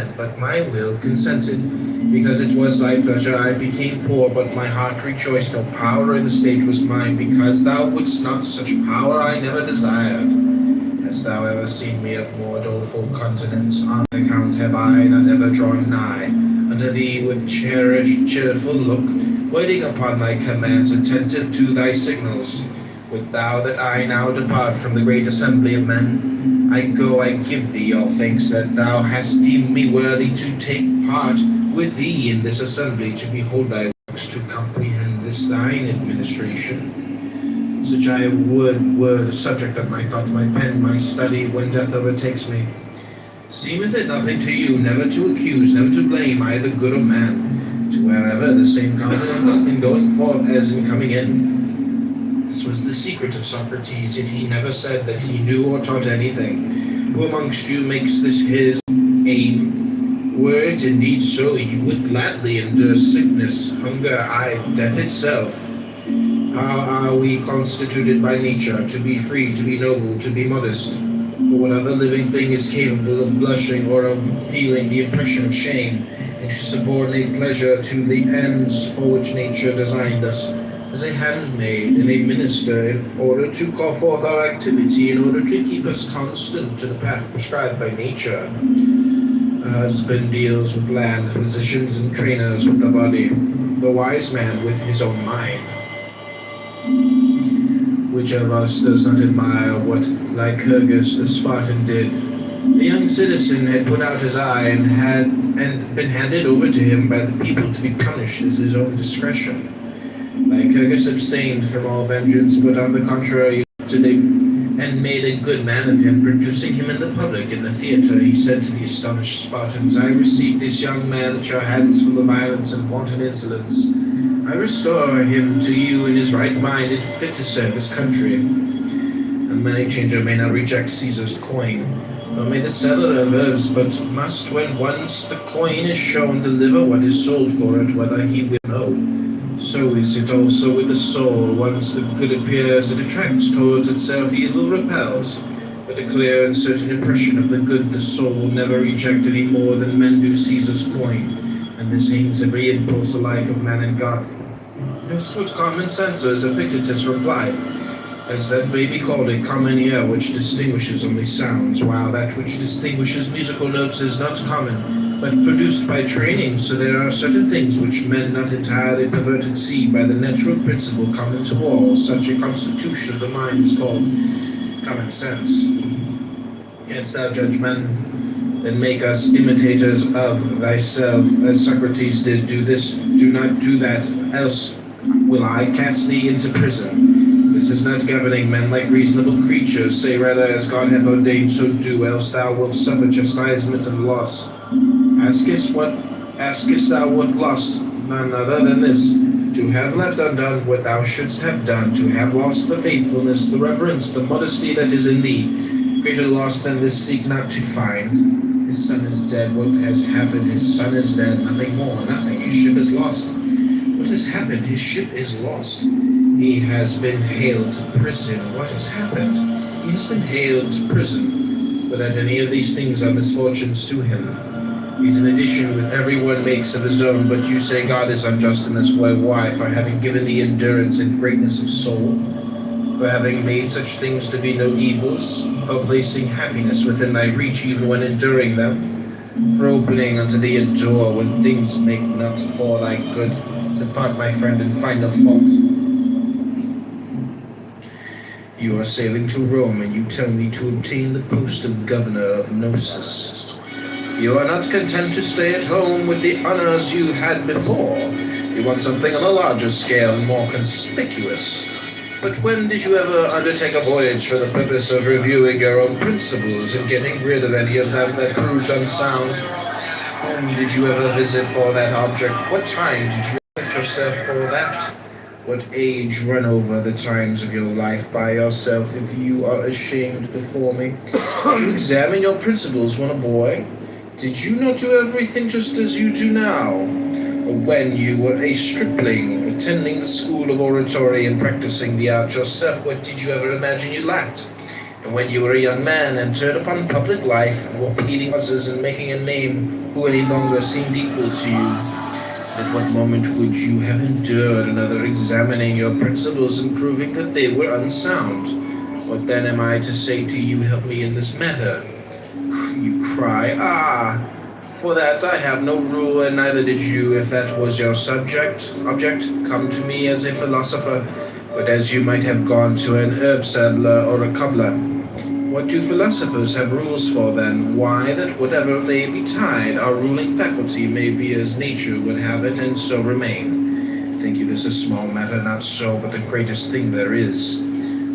consent, but my will consented. Because it was thy pleasure I became poor, but my heart rejoiced. No power in the state was mine, because thou wouldst not such power I never desired. Hast thou ever seen me of more doleful countenance? On account have I not ever drawn nigh unto thee with cheerful look, waiting upon thy commands, attentive to thy signals. Wilt thou that I now depart from the great assembly of men? I go, I give thee all thanks that thou hast deemed me worthy to take part with thee in this assembly, to behold thy works, to comprehend this thine administration. Such I would were the subject of my thought, my pen, my study, when death overtakes me. Seemeth it nothing to you, never to accuse, never to blame, either good or man, to wherever the same confidence in going forth as in coming in? This was the secret of Socrates, yet he never said that he knew or taught anything. Who amongst you makes this his aim? Were it indeed so, he would gladly endure sickness, hunger, aye, death itself. How are we constituted by nature, to be free, to be noble, to be modest? For what other living thing is capable of blushing or of feeling the impression of shame, and to subordinate pleasure to the ends for which nature designed us, as a handmaid and a minister, in order to call forth our activity, in order to keep us constant to the path prescribed by nature? The husband deals with land, physicians and trainers with the body, the wise man with his own mind. Which of us does not admire what Lycurgus the Spartan did? The young citizen had put out his eye and had been handed over to him by the people to be punished as his own discretion. Lycurgus abstained from all vengeance, but on the contrary acted and made a good man of him, producing him in the public. In the theatre he said to the astonished Spartans, I received this young man at your hands full of violence and wanton insolence. I restore him to you in his right mind and fit to serve his country. A money changer may not reject Caesar's coin, nor may the seller of herbs, but must, when once the coin is shown, deliver what is sold for it, whether he will know. So is it also with the soul. Once the good appears, it attracts towards itself, evil repels. But a clear and certain impression of the good the soul will never reject any more than men do Caesar's coin, and this aims every impulse alike of man and God. This what common sense is, Epictetus replied, as that may be called a common ear which distinguishes only sounds, while that which distinguishes musical notes is not common, but produced by training. So there are certain things which men not entirely perverted see by the natural principle common to all. Such a constitution of the mind is called common sense. Canst thou judge men? Then make us imitators of thyself, as Socrates did. Do this, do not do that, else will I cast thee into prison. This is not governing men like reasonable creatures. Say rather, as God hath ordained, so do, else thou wilt suffer chastisement and loss. Askest thou what lost? None other than this, to have left undone what thou shouldst have done, to have lost the faithfulness, the reverence, the modesty that is in thee. Greater loss than this seek not to find. His son is dead. What has happened? His son is dead. Nothing more, nothing. His ship is lost. What has happened? His ship is lost. He has been haled to prison. What has happened? He has been haled to prison, without any of these things are misfortunes to him. He's an addition with every one makes of his own, but you say God is unjust in this way. Why? For having given thee endurance and greatness of soul, for having made such things to be no evils, for placing happiness within thy reach even when enduring them, for opening unto thee a door when things make not for thy good. Depart, my friend, and find no fault. You are sailing to Rome, and you tell me to obtain the post of governor of Gnosis. You are not content to stay at home with the honors you had before. You want something on a larger scale and more conspicuous. But when did you ever undertake a voyage for the purpose of reviewing your own principles and getting rid of any of them that proved unsound? Whom did you ever visit for that object? What time did you set yourself for that? What age run over the times of your life by yourself if you are ashamed before me? Did you examine your principles when a boy? Did you not do everything just as you do now? Or when you were a stripling, attending the school of oratory and practicing the art yourself, what did you ever imagine you lacked? And when you were a young man, entered upon public life, and were pleading causes and making a name who any longer seemed equal to you? At what moment would you have endured another examining your principles and proving that they were unsound? What then am I to say to you, help me in this matter? You cry, ah! For that I have no rule, and neither did you, if that was your object, come to me as a philosopher, but as you might have gone to an herb saddler or a cobbler. What do philosophers have rules for, then? Why, that whatever may betide, our ruling faculty may be as nature would have it, and so remain. Think you this a small matter? Not so, but the greatest thing there is.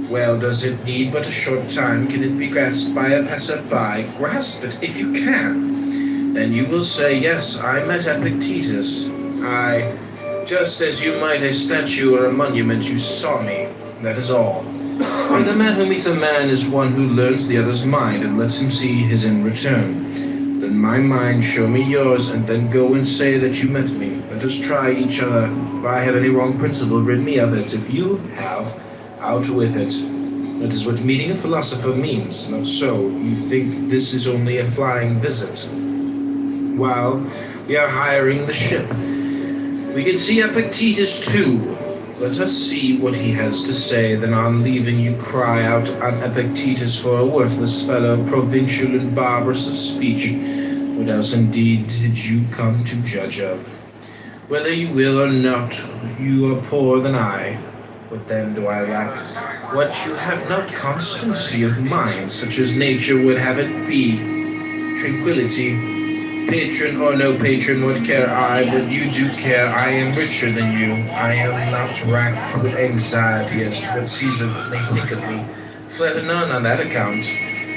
Well, does it need but a short time? Can it be grasped by a passer-by? Grasp it, if you can. Then you will say, yes, I met Epictetus. I, just as you might a statue or a monument, you saw me. That is all. For the man who meets a man is one who learns the other's mind and lets him see his in return. Then my mind, show me yours, and then go and say that you met me. Let us try each other. If I have any wrong principle, rid me of it. If you have, out with it. That is what meeting a philosopher means. Not so. You think this is only a flying visit. While we are hiring the ship, we can see Epictetus too. Let us see what he has to say, then on leaving you cry out on Epictetus for a worthless fellow, provincial and barbarous of speech. What else indeed did you come to judge of? Whether you will or not, you are poorer than I. What then do I lack? What you have not, constancy of mind, such as nature would have it be. Tranquility. Patron or no patron, what care I? But you do care. I am richer than you. I am not racked with anxiety as to what Caesar may think of me. Flatter none on that account.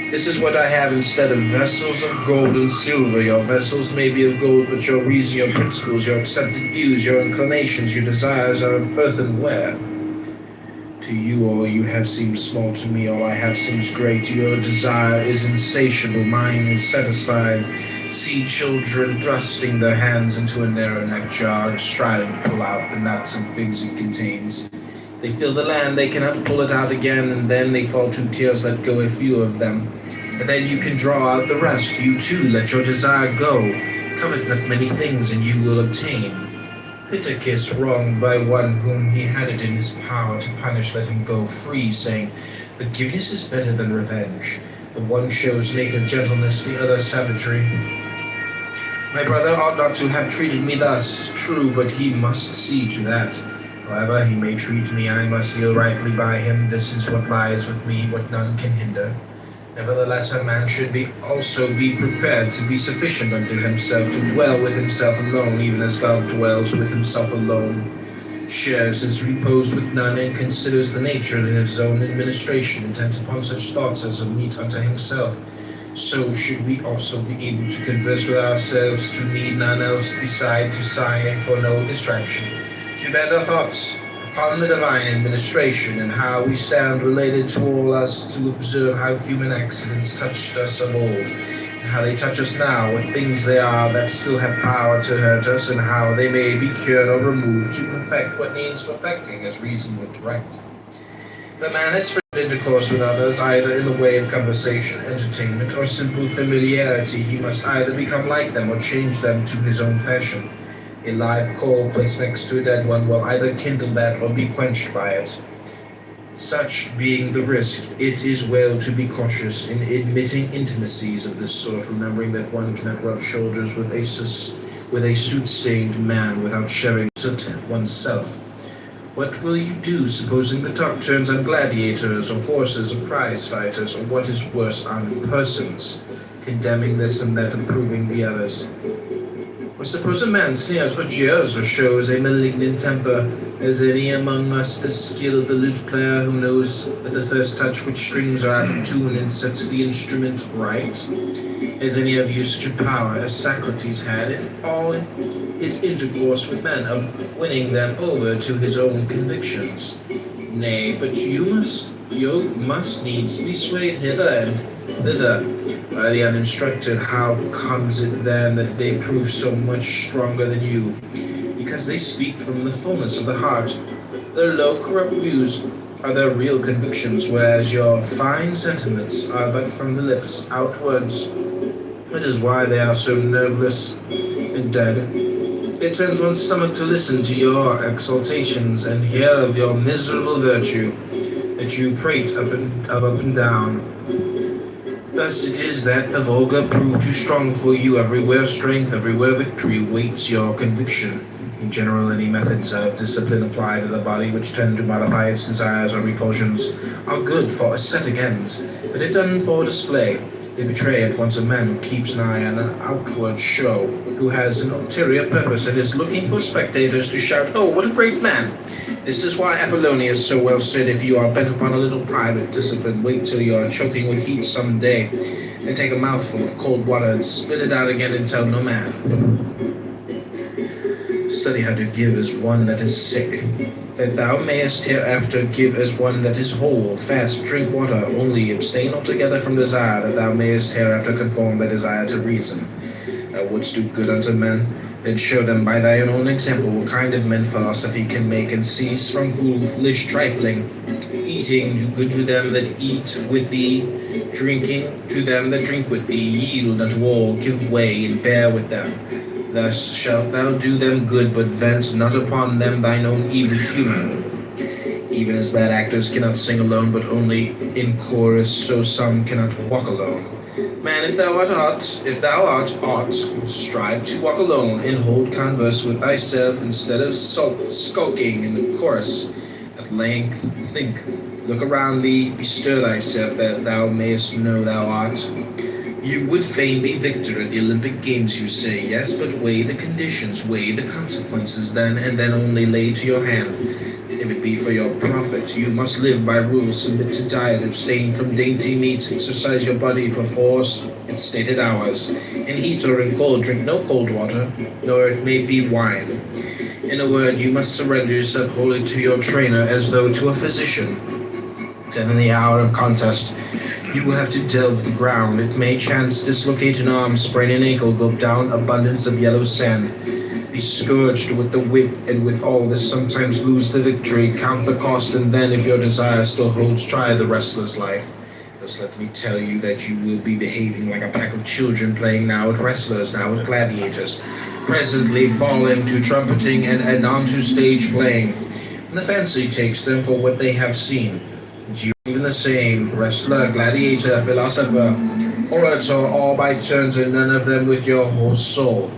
This is what I have instead of vessels of gold and silver. Your vessels may be of gold, but your reason, your principles, your accepted views, your inclinations, your desires are of earthenware. To you all you have seemed small, to me all I have seems great. Your desire is insatiable, mine is satisfied. See children thrusting their hands into a narrow neck jar, striving to pull out the nuts and figs it contains. They fill the land, they cannot pull it out again, and then they fall to tears, let go a few of them. But then you can draw out the rest. You too, let your desire go. Covet not many things, and you will obtain. Pittacus, wronged by one whom he had it in his power to punish, let him go free, saying, forgiveness is better than revenge. The one shows native gentleness, the other savagery. My brother ought not to have treated me thus, true, but he must see to that. However he may treat me, I must deal rightly by him. This is what lies with me, what none can hinder. Nevertheless, a man should also be prepared to be sufficient unto himself, to dwell with himself alone, even as God dwells with himself alone, shares his repose with none, and considers the nature of his own administration, intent upon such thoughts as are meet unto himself. So should we also be able to converse with ourselves, to need none else beside to sigh for no distraction, to bend our thoughts upon the divine administration, and how we stand related to all us, to observe how human accidents touched us of old, and how they touch us now, what things they are that still have power to hurt us, and how they may be cured or removed, to perfect what needs perfecting, as reason would direct. The man is free intercourse with others, either in the way of conversation, entertainment, or simple familiarity. He must either become like them or change them to his own fashion. A live coal placed next to a dead one will either kindle that or be quenched by it. Such being the risk, it is well to be cautious in admitting intimacies of this sort, remembering that one cannot rub shoulders with a soot-stained man without sharing soot oneself. What will you do, supposing the talk turns on gladiators, or horses, or prize fighters, or what is worse, on persons, condemning this and that, approving the others? Or suppose a man sneers or jeers or shows a malignant temper. Has any among us the skill of the lute player, who knows at the first touch which strings are out of tune and sets the instrument right? Has any of you such a power as Socrates had in all his intercourse with men, of winning them over to his own convictions? Nay, but you must needs be swayed hither and thither by the uninstructed. How comes it then that they prove so much stronger than you? Because they speak from the fullness of the heart. Their low, corrupt views are their real convictions, whereas your fine sentiments are but from the lips outwards. That is why they are so nerveless and dead. It turns one's stomach to listen to your exaltations and hear of your miserable virtue that you prate up and down. Thus it is that the vulgar prove too strong for you. Everywhere strength, everywhere victory waits your conviction. In general, any methods of discipline applied to the body which tend to modify its desires or repulsions are good for ascetic ends, but if done for display, they betray at once a man who keeps an eye on an outward show, who has an ulterior purpose and is looking for spectators to shout, "Oh, what a great man!" This is why Apollonius so well said, if you are bent upon a little private discipline, wait till you are choking with heat some day, and take a mouthful of cold water and spit it out again and tell no man. Study how to give as one that is sick, that thou mayest hereafter give as one that is whole. Fast, drink water, only abstain altogether from desire, that thou mayest hereafter conform thy desire to reason. Thou wouldst do good unto men, then show them by thine own example what kind of men philosophy can make, and cease from foolish trifling. Eating, do good to them that eat with thee, drinking to them that drink with thee, yield unto all, give way, and bear with them. Thus shalt thou do them good, but vent not upon them thine own evil humor. Even as bad actors cannot sing alone, but only in chorus, so some cannot walk alone. Man, if thou art aught, strive to walk alone, and hold converse with thyself, instead of skulking in the chorus. At length think, look around thee, bestir thyself, that thou mayest know thou art. You would fain be victor at the Olympic Games, you say. Yes, but weigh the conditions, weigh the consequences then, and then only lay to your hand. If it be for your profit, you must live by rules, submit to diet, abstain from dainty meats, exercise your body perforce its stated hours. In heat or in cold, drink no cold water, nor it may be wine. In a word, you must surrender yourself wholly to your trainer, as though to a physician. Then in the hour of contest, you will have to delve the ground. It may chance dislocate an arm, sprain an ankle, gulp down abundance of yellow sand, be scourged with the whip, and with all this sometimes lose the victory. Count the cost, and then, if your desire still holds, try the wrestler's life. Thus let me tell you that you will be behaving like a pack of children, playing now at wrestlers, now at gladiators, presently falling to trumpeting, and anon to stage playing. And the fancy takes them for what they have seen. You even the same, wrestler, gladiator, philosopher, orator, all by turns, and none of them with your whole soul.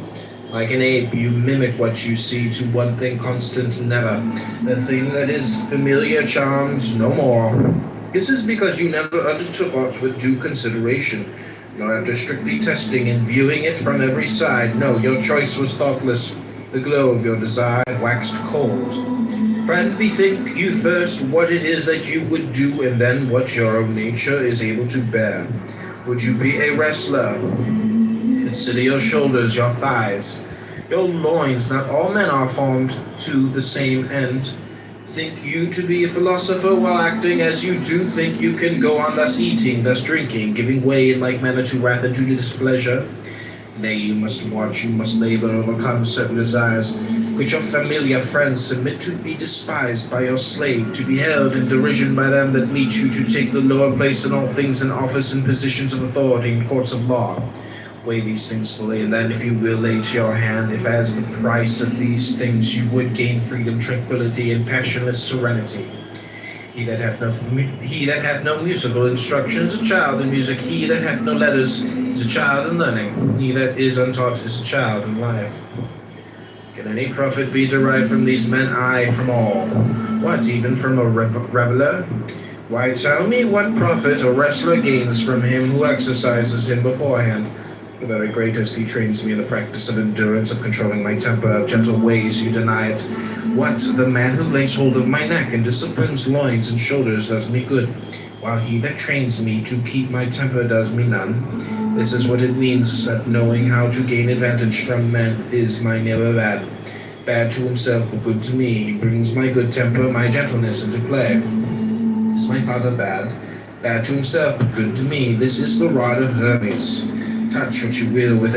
Like an ape, you mimic what you see, to one thing constant never. The thing that is familiar charms no more. This is because you never undertook aught with due consideration, nor after strictly testing and viewing it from every side. No, your choice was thoughtless. The glow of your desire waxed cold. Friend, bethink you first what it is that you would do, and then what your own nature is able to bear. Would you be a wrestler? Consider your shoulders, your thighs, your loins. Not all men are formed to the same end. Think you to be a philosopher while acting as you do? Think you can go on thus eating, thus drinking, giving way in like manner to wrath and to displeasure? Nay, you must watch, you must labor, overcome certain desires, quit your familiar friends, submit to be despised by your slave, to be held in derision by them that meet you, to take the lower place in all things, in office and positions of authority in courts of law. Weigh these things fully, and then, if you will, lay to your hand, if as the price of these things you would gain freedom, tranquility, and passionless serenity. He that hath no musical instruction is a child in music. He that hath no letters is a child in learning. He that is untaught is a child in life. Can any profit be derived from these men? Aye, from all. What, even from a reveler? Why, tell me what profit a wrestler gains from him who exercises him beforehand. The very greatest, he trains me in the practice of endurance, of controlling my temper, of gentle ways, you deny it. What, the man who lays hold of my neck and disciplines loins and shoulders does me good, while he that trains me to keep my temper does me none. This is what it means, that knowing how to gain advantage from men is my neighbor bad. Bad to himself, but good to me. He brings my good temper, my gentleness into play. Is my father bad? Bad to himself, but good to me. This is the rod of Hermes. Touch what you will with